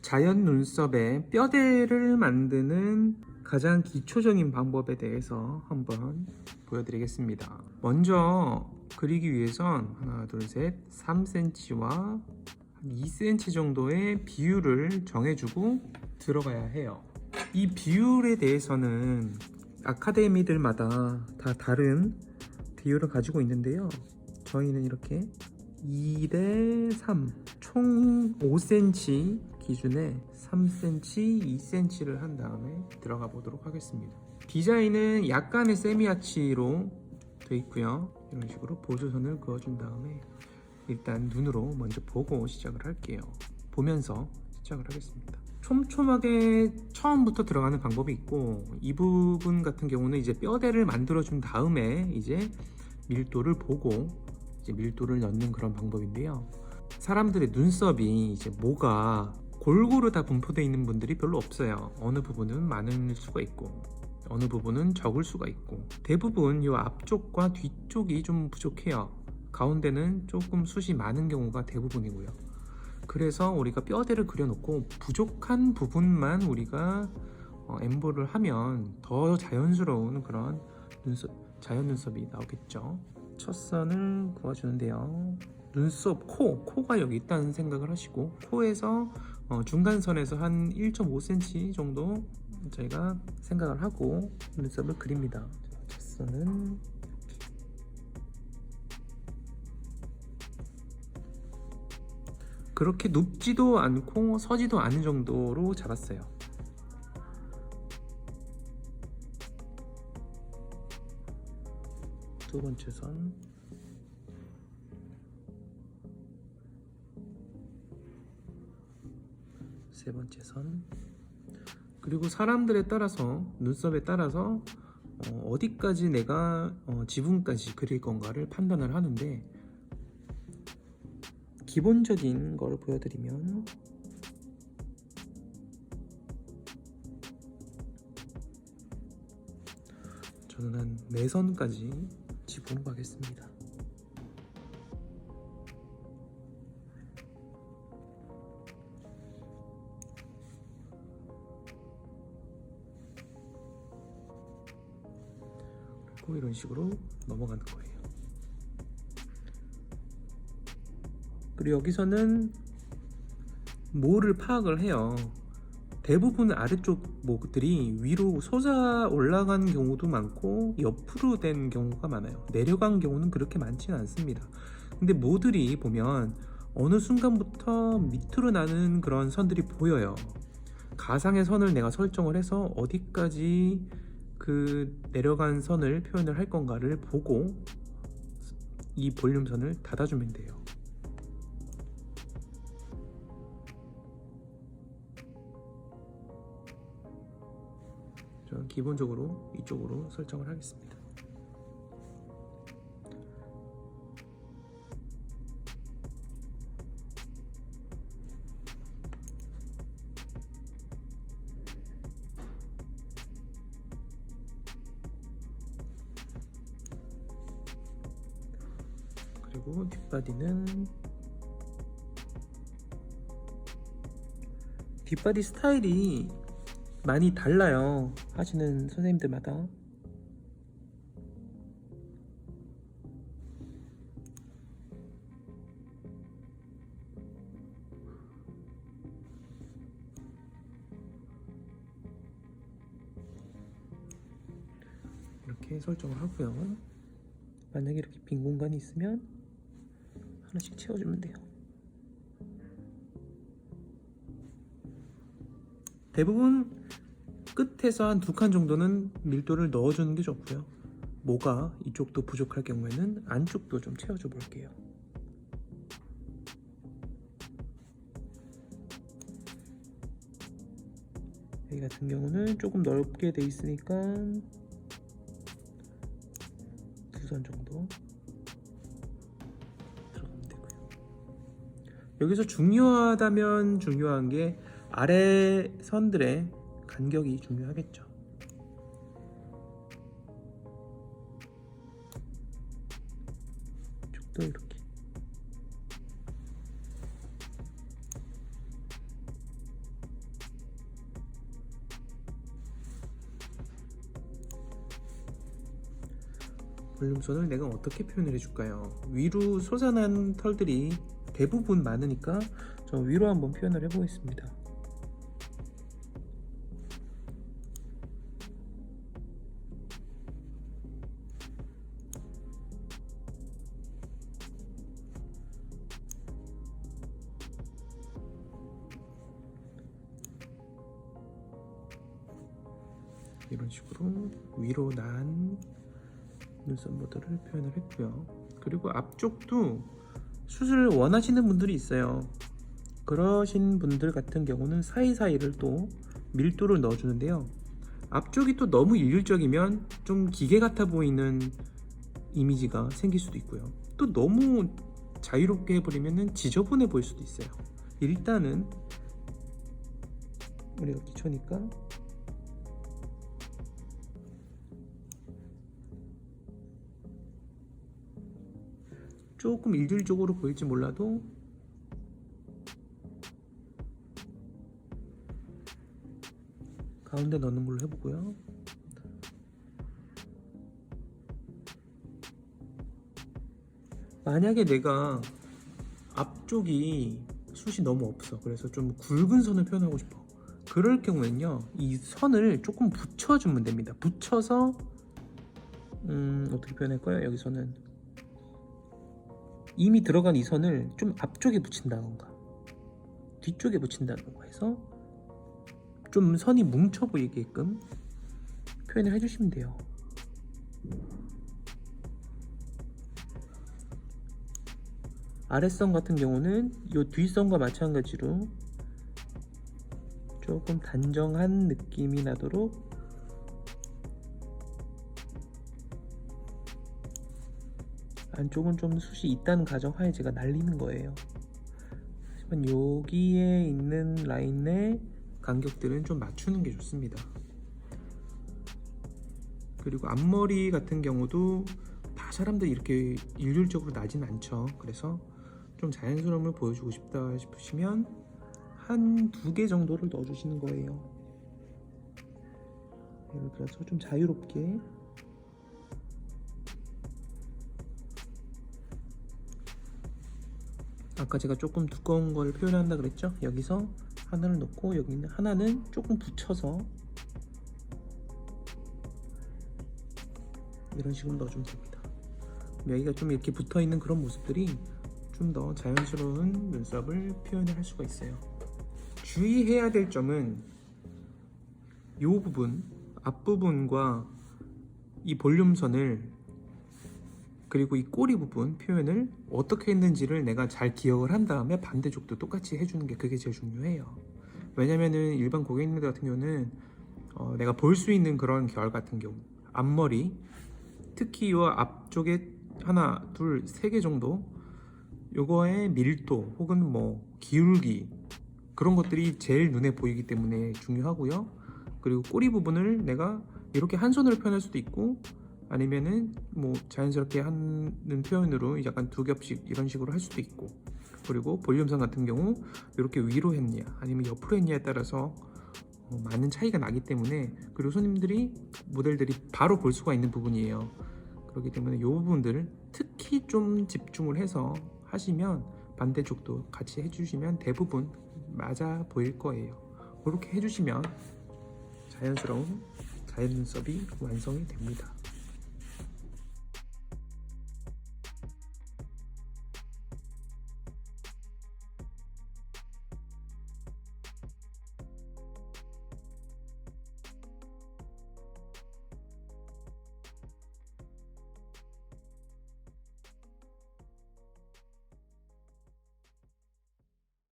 자연 눈썹에 뼈대를 만드는 가장 기초적인 방법에 대해서 한번 보여드리겠습니다. 먼저 그리기 위해선 하나, 둘, 셋, 3cm와 2cm 정도의 비율을 정해주고 들어가야 해요. 이 비율에 대해서는 아카데미들마다 다 다른 비율을 가지고 있는데요. 저희는 이렇게 2대3 총 5cm 기준에 3cm, 2cm를 한 다음에 들어가 보도록 하겠습니다. 디자인은 약간의 세미아치로 되어 있고요. 이런 식으로 보조선을 그어준 다음에 일단 눈으로 먼저 보고 시작을 할게요. 보면서 시작을 하겠습니다. 촘촘하게 처음부터 들어가는 방법이 있고, 이 부분 같은 경우는 이제 뼈대를 만들어 준 다음에 이제 밀도를 보고 이제 밀도를 넣는 그런 방법인데요. 사람들의 눈썹이 이제 모가 골고루 다 분포되어 있는 분들이 별로 없어요. 어느 부분은 많을 수가 있고 어느 부분은 적을 수가 있고, 대부분 이 앞쪽과 뒤쪽이 좀 부족해요. 가운데는 조금 숱이 많은 경우가 대부분이고요. 그래서 우리가 뼈대를 그려놓고 부족한 부분만 우리가 엠보를 하면 더 자연스러운 그런 자연 눈썹이 나오겠죠. 첫 선을 그어주는데요. 눈썹, 코가 여기 있다는 생각을 하시고, 코에서 중간선에서 한 1.5cm 정도 저희가 생각을 하고 눈썹을 그립니다. 첫 선은 그렇게 눕지도 않고 서지도 않은 정도로 잡았어요. 두 번째 선, 세 번째 선, 그리고 사람들에 따라서 눈썹에 따라서 어디까지 내가 지붕까지 그릴 건가를 판단을 하는데, 기본적인 걸 보여드리면 저는 한 4선까지 지붕 가겠습니다. 그리고 이런 식으로 넘어가는 거예요. 그리고 여기서는 모를 파악을 해요. 대부분 아래쪽 모들이 위로 솟아 올라간 경우도 많고 옆으로 된 경우가 많아요. 내려간 경우는 그렇게 많지는 않습니다. 근데 모들이 보면 어느 순간부터 밑으로 나는 그런 선들이 보여요. 가상의 선을 내가 설정을 해서 어디까지 그 내려간 선을 표현을 할 건가를 보고 이 볼륨선을 닫아주면 돼요. 저는 기본적으로 이쪽으로 설정을 하겠습니다. 그리고 뒷바디 스타일이 많이 달라요. 하시는 선생님들마다. 이렇게 설정을 하고요. 만약에 이렇게 빈 공간이 있으면 하나씩 채워주면 돼요. 대부분 끝에서 한 2칸 정도는 밀도를 넣어주는 게 좋고요. 모가 이쪽도 부족할 경우에는 안쪽도 좀 채워줘 볼게요. 여기 같은 경우는 조금 넓게 돼 있으니까 2선 정도 들어가면 되고요. 여기서 중요하다면 중요한 게 아래 선들의 간격이 중요하겠죠. 이쪽도 이렇게. 볼륨선을 내가 어떻게 표현을 해줄까요? 위로 솟아난 털들이 대부분 많으니까 저 위로 한번 표현을 해보겠습니다. 이런 식으로 위로 난 눈썹 모델을 표현을 했고요. 그리고 앞쪽도 수술을 원하시는 분들이 있어요. 그러신 분들 같은 경우는 사이사이를 또 밀도를 넣어주는데요. 앞쪽이 또 너무 일률적이면 좀 기계 같아 보이는 이미지가 생길 수도 있고요. 또 너무 자유롭게 해버리면 지저분해 보일 수도 있어요. 일단은 우리가 기초니까 조금 일률적으로 보일지 몰라도 가운데 넣는 걸로 해보고요. 만약에 내가 앞쪽이 숱이 너무 없어, 그래서 좀 굵은 선을 표현하고 싶어, 그럴 경우에는요 이 선을 조금 붙여주면 됩니다. 붙여서 어떻게 표현할까요? 여기서는 이미 들어간 이 선을 좀 앞쪽에 붙인다던가 뒤쪽에 붙인다던가 해서 좀 선이 뭉쳐 보이게끔 표현을 해주시면 돼요. 아랫선 같은 경우는 이 뒷선과 마찬가지로 조금 단정한 느낌이 나도록 안쪽은 좀 숱이 있다는 가정하에 제가 날리는 거예요. 하지만 여기에 있는 라인의 간격들은 좀 맞추는 게 좋습니다. 그리고 앞머리 같은 경우도 다 사람들이 이렇게 일률적으로 나진 않죠. 그래서 좀 자연스러움을 보여주고 싶다 싶으시면 한 2개 정도를 넣어주시는 거예요. 예를 들어서 좀 자유롭게 아까 제가 조금 두꺼운 걸 표현한다 그랬죠? 여기서 하나를 넣고 여기는 하나는 조금 붙여서 이런 식으로 넣어주면 됩니다. 여기가 좀 이렇게 붙어있는 그런 모습들이 좀 더 자연스러운 눈썹을 표현을 할 수가 있어요. 주의해야 될 점은 이 부분, 앞부분과 이 볼륨선을 그리고 이 꼬리 부분 표현을 어떻게 했는지를 내가 잘 기억을 한 다음에 반대쪽도 똑같이 해주는 게 그게 제일 중요해요. 왜냐면은 일반 고객님들 같은 경우는 내가 볼 수 있는 그런 결 같은 경우 앞머리 특히 이 앞쪽에 하나, 둘, 3개 정도 요거의 밀도 혹은 뭐 기울기 그런 것들이 제일 눈에 보이기 때문에 중요하고요. 그리고 꼬리 부분을 내가 이렇게 한 손으로 표현할 수도 있고 아니면은 뭐 자연스럽게 하는 표현으로 약간 2겹씩 이런 식으로 할 수도 있고, 그리고 볼륨선 같은 경우 이렇게 위로 했냐 아니면 옆으로 했냐에 따라서 많은 차이가 나기 때문에, 그리고 손님들이 모델들이 바로 볼 수가 있는 부분이에요. 그렇기 때문에 이 부분들을 특히 좀 집중을 해서 하시면 반대쪽도 같이 해주시면 대부분 맞아 보일 거예요. 그렇게 해주시면 자연스러운 자연 눈썹이 완성이 됩니다.